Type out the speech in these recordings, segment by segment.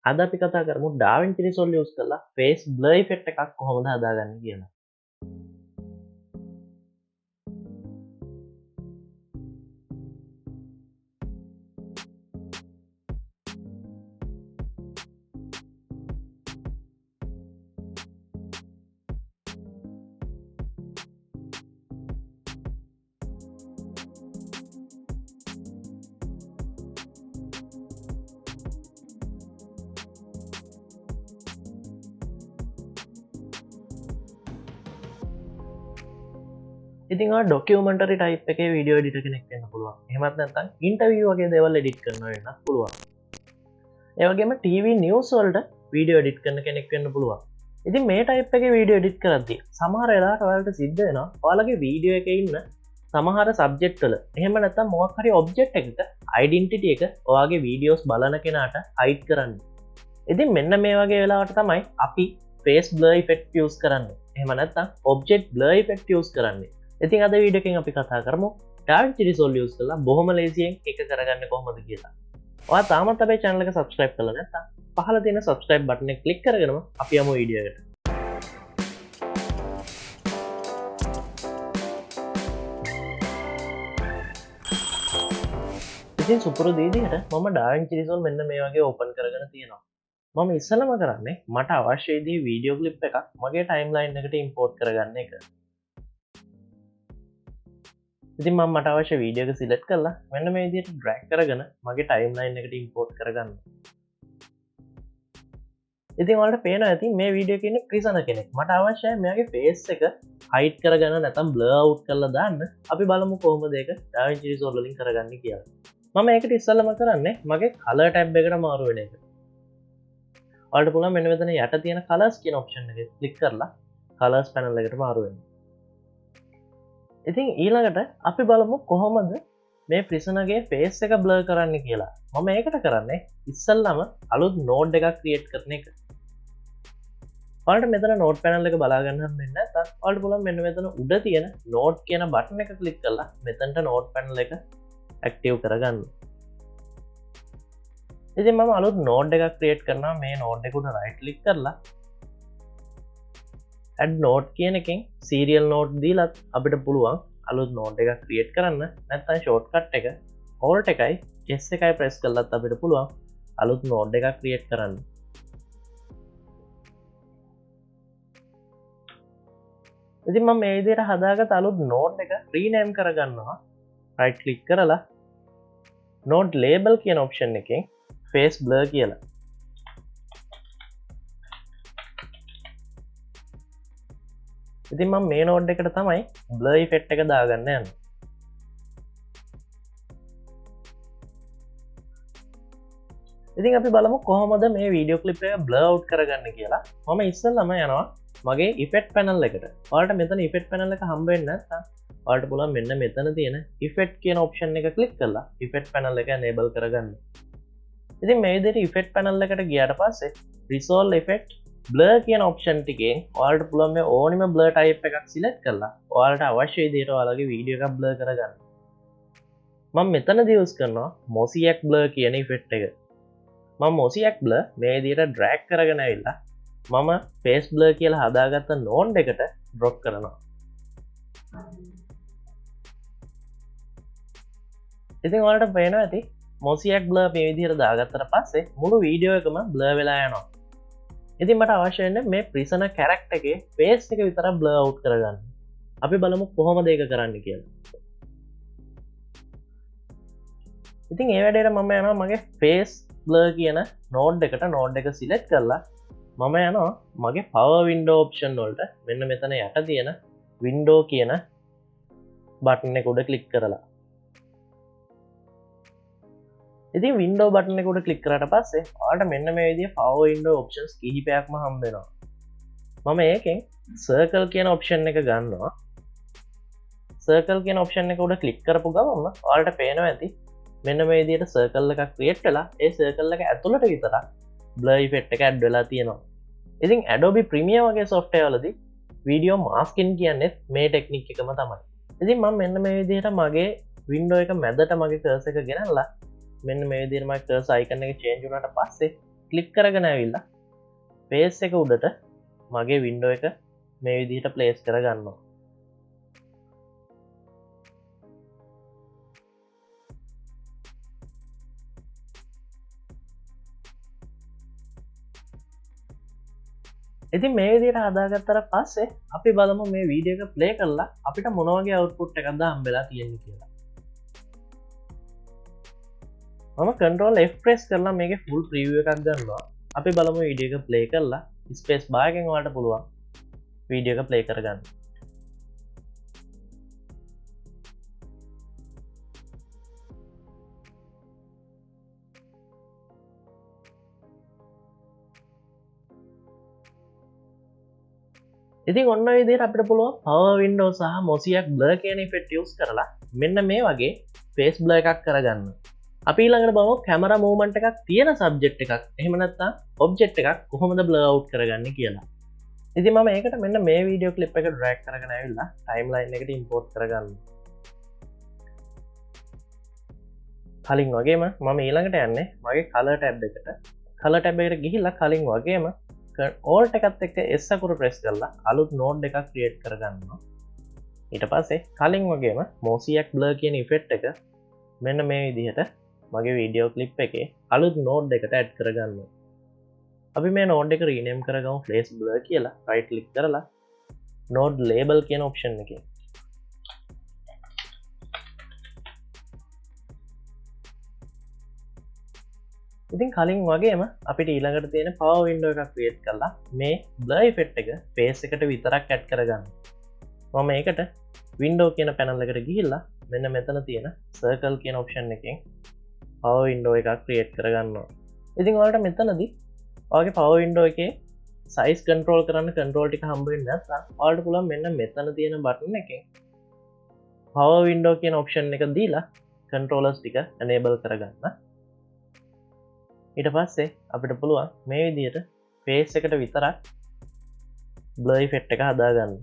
අද අපි කතා කරමු ඩාවින්චි රිසෝල්ව් යූස් කරලා ෆේස් බ්ලර් ඉෆෙක්ට් එකක් කොහොමද හදාගන්නේ කියලා. ඉතින් ඩොකියුමන්ටරි ටයිප් එකේ වීඩියෝ එඩිටර් කෙනෙක් වෙන්න පුළුවන්. එහෙමත් නැත්නම් ඉන්ටර්වියු වගේ දේවල් එඩිට් කරන්න වෙන්නත් පුළුවන්. ඒ වගේම ටීවී නිවුස් වලට වීඩියෝ එඩිට් කරන කෙනෙක් වෙන්න පුළුවන්. ඉතින් මේ ටයිප් එකේ වීඩියෝ එඩිට් කරද්දී සමහර වෙලාවට ඔයාලට සිද්ධ වෙනවා ඔයාලගේ වීඩියෝ එකේ ඉන්න සමහර සබ්ජෙක්ට් වල එහෙම නැත්නම් මොකක් හරි ඔබ්ජෙක්ට් එකක ඩෙන්ටිටි එක ඔයාගේ වීඩියෝස් බලන කෙනාට හයිඩ් කරන්න. ඉතින් මෙන්න මේ වගේ වෙලාවට තමයි අපි ෆේස් බ්ලර් ඉෆෙක්ට් යූස් කරන්නේ. එහෙම නැත්නම් ඔබ්ජෙක්ට් බ්ලර් ඉෆෙක්ට් යූස් කරන්නේ. ඉතින් අද වීඩියෝ එකෙන් අපි කතා කරමු ඩාවින්චි රිසෝල්ව් යූස් කරලා බොහොම ලේසියෙන් එක කරගන්නේ කොහොමද කියලා. ඔයා තාමත් අපේ channel එක subscribe කරලා නැත්නම් පහළ තියෙන subscribe button එක click කරගෙනම අපි යමු වීඩියෝ එකට. ඉතින් සුපුරුදු විදිහට මම ඩාවින්චි රිසෝල්ව් මෙන්න මේ වගේ open කරගෙන තියෙනවා. මම ඉස්සෙල්ලම කරන්නේ මට අවශ්‍ය විදිහේ වීඩියෝ clip එකක් මගේ timeline එකට import කරගන්න එක. ඉතින් මම මට අවශ්‍ය වීඩියෝ එක සිලෙක්ට් කරලා මෙන්න මේ විදිහට ඩ්‍රැග් කරගෙන මගේ ටයිම්ලයින් එකට ඉම්පෝර්ට් කරගන්න. ඉතින් ඔයාලට පේනවා ඇති මේ වීඩියෝ එකේ ඉන්නේ ක්‍රිසන කෙනෙක්. මට අවශ්‍යයි මෙයාගේ ෆේස් එක හයිඩ් කරගෙන නැත්නම් බ්ලර් අවුට් කරලා දාන්න. අපි බලමු කොහොමද ඒක ඩාවින්චි රිසෝල්ව් වලින් කරගන්නේ කියලා. මම ඒකට ඉස්සෙල්ලාම කරන්නේ මගේ කලර් ටැබ් එකට මාරු වෙන එක. ඔයාලට පුළුවන් මෙන්න මෙතන යට තියෙන කලර්ස් කියන ඔප්ෂන් එක ක්ලික් කරලා කලර්ස් පැනල් එකට මාරු වෙන්න. ඉතින් ඊළඟට අපි බලමු කොහොමද මේ ප්‍රිසනගේ ෆේස් එක බ්ලර් කරන්න කියලා. මම ඒකට කරන්නේ ඉස්සල්ලාම අලුත් නෝඩ් එකක් ක්‍රියේට් කරන එක. ඔයාලට මෙතන නෝඩ් පැනල් එක බලා ගන්න හම්බෙන්නේ නැත්නම් ඔයාලට පුළුවන් මෙන්න මෙතන උඩ තියෙන නෝඩ් කියන බටන් එක ක්ලික් කරලා මෙතනට නෝඩ් පැනල් එක ඇක්ටිව් කරගන්න. ඉතින් මම අලුත් නෝඩ් එකක් ක්‍රියේට් කරනවා. මේ නෝඩ් එක උඩ රයිට් ක්ලික් කරලා ඇඩ් නෝඩ් කියන එකෙන් සීරියල් නෝඩ් දීලත් අපිට පුළුවන් අලුත් නෝඩ් එකක් ක්‍රියේට් කරන්න. නැත්නම් ෂෝට්කට් එක Alt එකයි S එකයි ප්‍රෙස් කරලත් අපිට පුළුවන් අලුත් නෝඩ් එකක් ක්‍රියේට් කරන්න. ඉතින් මම මේ විදිහට හදාගත්ත අලුත් නෝඩ් එක රීනේම් කරගන්නවා. රයිට් ක්ලික් කරලා නෝඩ් ලේබල් කියන ඔප්ෂන් එකෙන් ෆේස් බ්ලර් කියලා. ඉතින් මම මේ නෝඩ් එකට තමයි බ්ලර් ඉෆෙක්ට් එක දාගන්න යන්නේ. ඉතින් අපි බලමු කොහොමද මේ වීඩියෝ ක්ලිප් එක බ්ලර් අවුට් කරගන්න කියලා. මම ඉස්සෙල්ලාම යනවා මගේ ඉෆෙක්ට් පැනල් එකට. ඔයාලට මෙතන ඉෆෙක්ට් පැනල් එක හම්බ වෙන්නේ නැත්නම් ඔයාලට පුළුවන් මෙන්න මෙතන තියෙන ඉෆෙක්ට් කියන ඔප්ෂන් එක ක්ලික් කරලා ඉෆෙක්ට් පැනල් එක enable කරගන්න. ඉතින් මේ විදිහට ඉෆෙක්ට් පැනල් එකට ගියාට පස්සේ රිසෝල්ව් ඉෆෙක්ට් බ්ලර් කියන ඔප්ෂන් ටිකෙන් ඔයාලට පුළුවන් මේ ඕනිම බ්ලර් ටයිප් එකක් සිලෙක්ට් කරලා ඔයාලට අවශ්‍ය විදිහට ඔයාලගේ වීඩියෝ එකක් බ්ලර් කරගන්න. මම මෙතනදී යූස් කරනවා මොසියැක් බ්ලර් කියන ඉෆෙක්ට් එක. මම මොසියැක් බ්ලර් මේ විදිහට ඩ්‍රැග් කරගෙන ඇවිල්ලා මම ෆේස් බ්ලර් කියලා හදාගත්ත නෝඩ් එකට ඩ්‍රොප් කරනවා. ඉතින් ඔයාලට පේනවා ඇති මොසියැක් බ්ලර් මේ විදිහට දාගත්තට පස්සේ මුළු වීඩියෝ එකම බ්ලර් වෙලා යනවා. ඉතින් මට අවශ්‍ය වෙන්නේ මේ ප්‍රිසන කැරක්ටර් එකේ ෆේස් එක විතර බ්ලර් අවුට් කරගන්න. අපි බලමු කොහොමද ඒක කරන්න කියලා. ඉතින් ඒ වැඩේට මම යනවා මගේ ෆේස් බ්ලර් කියන නෝඩ් එකට නෝඩ් එක සිලෙක්ට් කරලා මම යනවා මගේ පවර් වින්ඩෝ ඔප්ෂන් වලට මෙන්න මෙතන යට තියෙන වින්ඩෝ කියන බටන් එක උඩ ක්ලික් කරලා. ඉතින් වින්ඩෝ බටන් එක උඩ ක්ලික් කරාට පස්සේ ඔයාලට මෙන්න මේ විදිහේ පවර් වින්ඩෝ ඔප්ෂන්ස් කිහිපයක්ම හම්බ වෙනවා. මම ඒකෙන් සර්කල් කියන ඔප්ෂන් එක ගන්නවා. සර්කල් කියන ඔප්ෂන් එක උඩ ක්ලික් කරපු ගමන්ම ඔයාලට පේනවා ඇති මෙන්න මේ විදිහට සර්කල් එකක් ක්‍රියේට් වෙලා ඒ සර්කල් එක ඇතුළට විතරක් බ්ලර් ඉෆෙක්ට් එක ඇඩ් වෙලා තියෙනවා. ඉතින් Adobe Premiere වගේ software වලදී වීඩියෝ මාස්කින් කියන්නේ මේ ටෙක්නික් එකම තමයි. ඉතින් මම මෙන්න මේ විදිහට මගේ වින්ඩෝ එක මැදට මගේ කර්සර් එක ගෙනල්ලා මෙන්න මේ විදිහට මගේ කර්සර් අයිකන් එක චේන්ජ් වුණාට පස්සේ ක්ලික් කරගෙන ඇවිල්ලා ෆේස් එක උඩට මගේ වින්ඩෝ එක මේ විදිහට ප්ලේස් කරගන්නවා. ඉතින් මේ විදිහට හදාගත්තට පස්සේ අපි බලමු මේ වීඩියෝ එක ප්ලේ කරලා අපිට මොන වගේ අවුට්පුට් එකක්ද හම්බෙලා තියෙන්නේ කියලා. මම Ctrl F press කරලා මේකේ full preview එකක් ගන්නවා. අපි බලමු වීඩියෝ එක ප්ලේ කරලා ස්පේස් බාර් එකෙන් ඔයාලට පුළුවන් වීඩියෝ එක ප්ලේ කරගන්න. ඉතින් ඔන්න ඔය විදිහට අපිට පුළුවන් power window සහ mosaic blur කියන effect use කරලා මෙන්න මේ වගේ face blur එකක් කරගන්න. අපි ඊළඟට බලමු camera movement එකක් තියෙන subject එකක් එහෙම නැත්නම් object එකක් කොහොමද blur out කරගන්නේ කියලා. ඉතින් මම ඒකට මෙන්න මේ video clip එක drag කරගෙන ආවිල්ලා timeline එකට import කරගන්න. කලින් වගේම මම ඊළඟට යන්නේ මගේ color tab එකට. color tab එකට ගිහිල්ලා කලින් වගේම Alt එකත් එක්ක S අකුර press කරලා අලුත් node එකක් create කරගන්නවා. ඊට පස්සේ කලින් වගේම mosaic blur කියන effect එක මෙන්න මේ විදිහට මගේ video clip එකේ අලුත් node එකට add කරගන්නවා. අපි මේ node එක rename කරගමු face blur කියලා. right click කරලා node label කියන option එකේ ඉතින් කලින් වගේම අපිට ඊළඟට තියෙන power window එකක් create කරලා මේ blur effect එක face එකට විතරක් add කරගන්න. මම ඒකට window කියන panel එකට ගිහිල්ලා මෙන්න මෙතන තියෙන circle කියන option එකෙන් power window එකක් create කරගන්නවා. ඉතින් ඔයාලට මෙතනදී ඔයාගේ power window එකේ size control කරන්න control ටික හම්බ වෙන්නේ නැත්නම් ඔයාලට පුළුවන් මෙන්න මෙතන තියෙන button එකෙන් power window කියන option එක දීලා controllers ටික enable කරගන්න. ඊට පස්සේ අපිට පුළුවන් මේ විදිහට face එකට විතරක් blur effect එක හදාගන්න.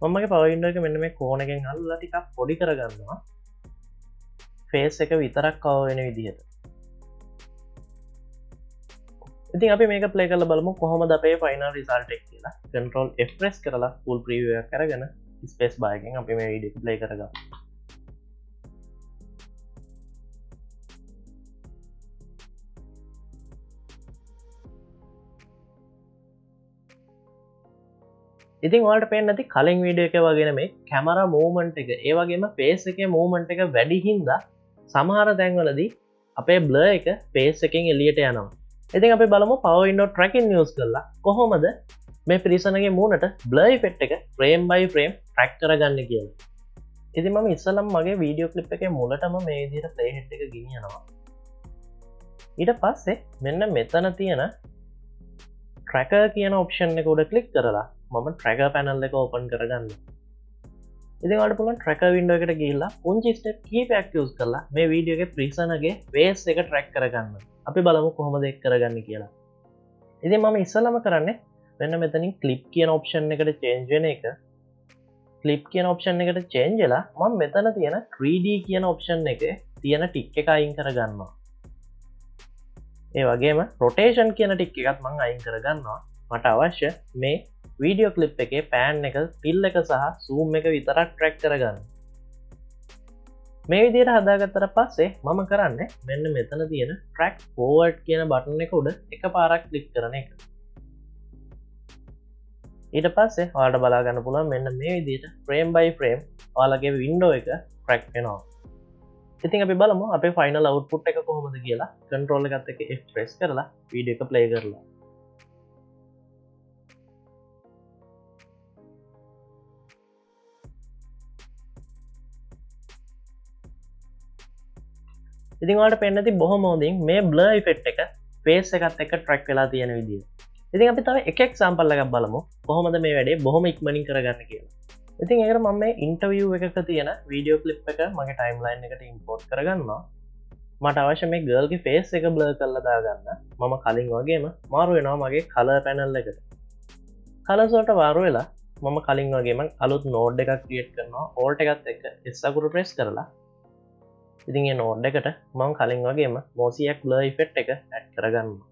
මම මගේ power window එක මෙන්න මේ corner එකෙන් අල්ලලා ටිකක් පොඩි කරගන්නවා. face එක විතරක් cover වෙන විදිහට. ඉතින් අපි මේක play කරලා බලමු කොහොමද අපේ final result එක කියලා. Ctrl F press කරලා full preview එකක් අරගෙන space bar එකෙන් අපි මේ වීඩියෝ එක play කරගමු. ඉතින් ඔයාලට පේන්නේ නැති කලින් වීඩියෝ එකේ වගේ නෙමෙයි කැමරා මූවමන්ට් එක ඒ වගේම ෆේස් එකේ මූවමන්ට් එක වැඩි හින්දා සමහර තැන්වලදී අපේ බ්ලර් එක ෆේස් එකෙන් එළියට යනවා. ඉතින් අපි බලමු power window tracking use කරලා කොහොමද මේ ප්‍රිසන් එකේ මූණට බ්ලර් effect එක frame by frame track කරගන්නේ කියලා. ඉතින් මම ඉස්සෙල්ලාම මගේ වීඩියෝ ක්ලිප් එකේ මුලටම මේ විදිහට play head එක ගෙනියනවා. ඊට පස්සේ මෙන්න මෙතන තියෙන tracker කියන option එක උඩ click කරලා මම tracker panel එක open කරගන්න. ඉතින් ඔයාලට පුළුවන් tracker window එකට ගිහිල්ලා පුංචි step කිහිපයක් use කරලා මේ වීඩියෝ එකේ ප්‍රිසන් එකේ face එක track කරගන්න. අපි බලමු කොහොමද ඒක කරගන්නේ කියලා. ඉතින් මම ඉස්සෙල්ලාම කරන්නේ මෙන්න මෙතනින් clip කියන option එකට change වෙන එක. clip කියන option එකට change වෙලා මම මෙතන තියෙන 3D කියන option එකේ තියෙන tick එක අයින් කරගන්නවා. ඒ වගේම rotation කියන tick එකත් මම අයින් කරගන්නවා. මට අවශ්‍ය මේ වීඩියෝ ක්ලිප් එකේ පෑන් එක ටිල් එක සහ සූම් එක විතරක් ට්‍රැක් කරගන්න. මේ විදිහට හදාගත්තට පස්සේ මම කරන්නේ මෙන්න මෙතන තියෙන track forward කියන බටන් එක උඩ එකපාරක් ක්ලික් කරන එක. ඊට පස්සේ ඔයාලට බලා ගන්න පුළුවන් මෙන්න මේ විදිහට frame by frame ඔයාලගේ window එක track වෙනවා. ඉතින් අපි බලමු අපේ final output එක කොහොමද කියලා. control එකත් එක්ක F press කරලා වීඩියෝ එක play කරලා. ඉතින් ඔයාලට පේන්නේ නැති බොහොම හොඳින් මේ blur effect එක face එකත් එක්ක track වෙලා තියෙන විදිය. ඉතින් අපි තව එක example එකක් බලමු කොහොමද මේ වැඩේ බොහොම ඉක්මනින් කරගන්න කියලා. ඉතින් ඒකට මම මේ interview එකක තියෙන video clip එක මගේ timeline එකට import කරගන්නවා. මට අවශ්‍ය මේ girl ගේ face එක blur කරලා දාගන්න. මම කලින් වගේම මාරු වෙනවා මගේ color panel එකට. colors වලට මාරු වෙලා මම කලින් වගේම අලුත් node එකක් create කරනවා. alt එකත් එක්ක S අකුර press කරලා ඉතින් ඒ නෝඩ් එකට මම කලින් වගේම මොසියක් බ්ලර් ඉෆෙක්ට් එක ඇඩ් කරගන්නවා.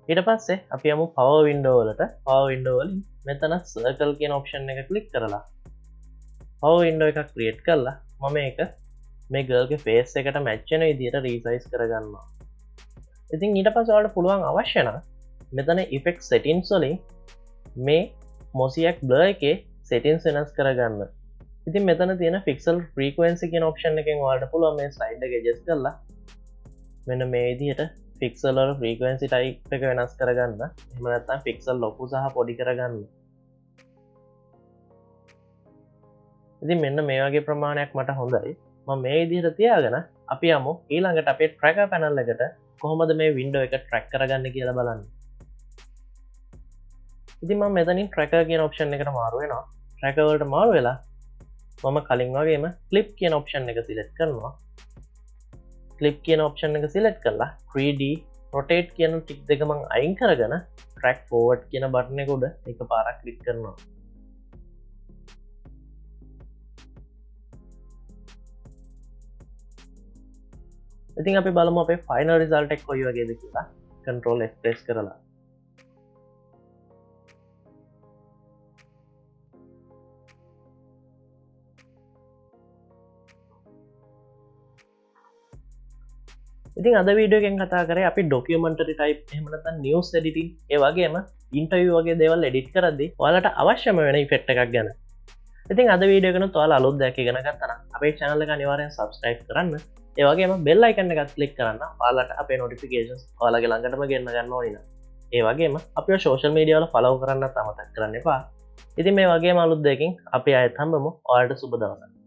ඊට පස්සේ අපි යමු පවර් වින්ඩෝ වලට. පවර් වින්ඩෝ වලින් මෙතන සර්කල් කියන ඔප්ෂන් එක ක්ලික් කරලා පවර් වින්ඩෝ එකක් ක්‍රියේට් කරලා මම මේක මේ ගර්ල්ගේ ෆේස් එකට මැච් වෙන විදිහට රීසයිස් කරගන්නවා. ඉතින් ඊට පස්සේ ඔයාලට පුළුවන් අවශ්‍ය නම් මෙතන ඉෆෙක්ට් සෙටින්ග්ස් වලින් මේ මොසියක් බ්ලර් එකේ සෙටින්ග්ස් වෙනස් කරගන්න. ඉතින් මෙතන තියෙන පික්සල් ෆ්‍රීකවෙන්සි කියන ඔප්ෂන් එකෙන් ඔයාලට පුළුවන් මේ ස්ලයිඩ් එක ඇඩ්ජස්ට් කරලා මෙන්න මේ විදිහට පික්සල් වල ෆ්‍රීකවෙන්සි ටයිප් එක වෙනස් කරගන්න. එහෙම නැත්නම් පික්සල් ලොකු සහ පොඩි කරගන්න. ඉතින් මෙන්න මේ වගේ ප්‍රමාණයක් මට හොඳයි. මම මේ විදිහට තියාගෙන අපි යමු ඊළඟට අපේ ට්‍රැකර් පැනල් එකට කොහොමද මේ වින්ඩෝ එක ට්‍රැක් කරගන්න කියලා බලන්න. ඉතින් මම මෙතනින් ට්‍රැකර් කියන ඔප්ෂන් එකට මාරු වෙනවා. ට්‍රැකර් වලට මාරු වෙලා මම කලින් වගේම ක්ලිප් කියන ඔප්ෂන් එක සිලෙක්ට් කරනවා. ක්ලිප් කියන ඔප්ෂන් එක සිලෙක්ට් කරලා 3D rotate කියන ටික් දෙක මම අයින් කරගෙන track forward කියන බටන් එක උඩ එකපාරක් ක්ලික් කරනවා. ඉතින් අපි බලමු අපේ ෆයිනල් රිසල්ට් එක කොයි වගේද කියලා. control F press කරලා ඉතින් අද වීඩියෝ එකෙන් කතා කරේ අපි ඩොකියුමන්ටරි ටයිප් එහෙම නැත්නම් නිවුස් එඩිටින් ඒ වගේම ඉන්ටර්වියු වගේ දේවල් එඩිට් කරද්දී ඔයාලට අවශ්‍යම වෙන ඉෆෙක්ට් එකක් ගැන. ඉතින් අද වීඩියෝ එකනොත් ඔයාලා අලුත් දෙයක් ඉගෙන ගත්තා නම් අපේ channel එක අනිවාර්යෙන් subscribe කරන්න. ඒ වගේම bell icon එකත් click කරන්න. ඔයාලට අපේ notifications ඔයාලගේ ළඟටම ගෙන්න ගන්න ඕනේ නේද? ඒ වගේම අපිව social media වල follow කරන්නත් අමතක කරන්න එපා. ඉතින් මේ වගේම අලුත් දෙයකින් අපි ආයෙත් හම්බෙමු. ඔයාලට සුබ දවසක්.